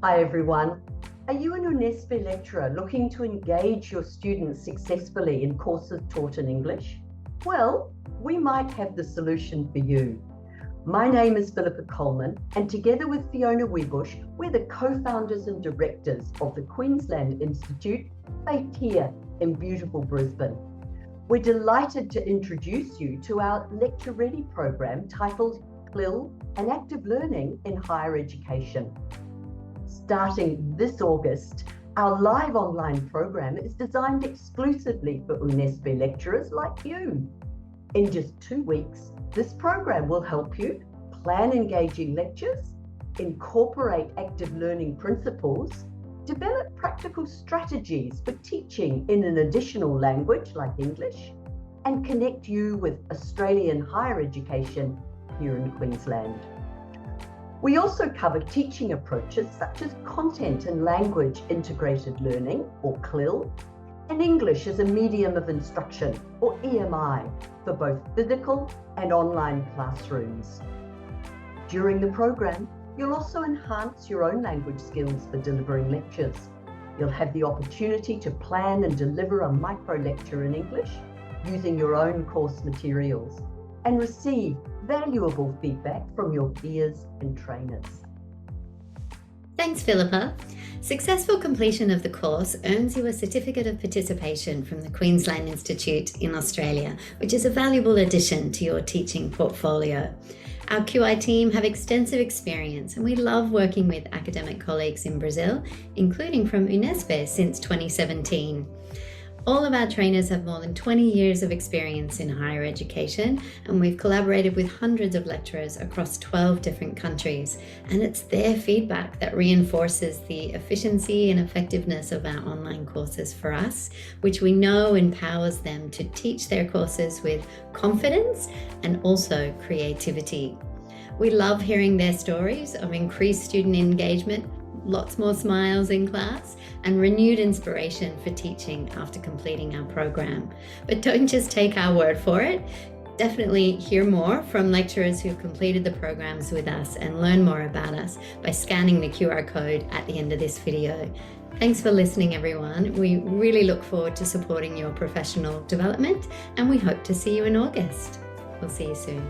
Hi everyone. Are you an UNESP lecturer looking to engage your students successfully in courses taught in English? Well, we might have the solution for you. My name is Philippa Coleman, and together with Fiona Webush, we're the co-founders and directors of the Queensland Institute, based here in beautiful Brisbane. We're delighted to introduce you to our Lecture Ready program titled CLIL and Active Learning in Higher Education. Starting this August, our live online program is designed exclusively for UNESP lecturers like you. In just 2 weeks, this program will help you plan engaging lectures, incorporate active learning principles, develop practical strategies for teaching in an additional language like English, and connect you with Australian higher education here in Queensland. We also cover teaching approaches such as content and language integrated learning, or CLIL, and English as a medium of instruction, or EMI, for both physical and online classrooms. During the program, you'll also enhance your own language skills for delivering lectures. You'll have the opportunity to plan and deliver a micro lecture in English using your own course materials and receive valuable feedback from your peers and trainers. Thanks, Philippa. Successful completion of the course earns you a Certificate of Participation from the Queensland Institute in Australia, which is a valuable addition to your teaching portfolio. Our QI team have extensive experience and we love working with academic colleagues in Brazil, including from UNESP since 2017. All of our trainers have more than 20 years of experience in higher education, and we've collaborated with hundreds of lecturers across 12 different countries. And it's their feedback that reinforces the efficiency and effectiveness of our online courses for us, which we know empowers them to teach their courses with confidence and also creativity. We love hearing their stories of increased student engagement, lots more smiles in class, and renewed inspiration for teaching after completing our program. But don't just take our word for it. Definitely hear more from lecturers who've completed the programs with us and learn more about us by scanning the QR code at the end of this video. Thanks for listening, everyone. We really look forward to supporting your professional development, and we hope to see you in August. We'll see you soon.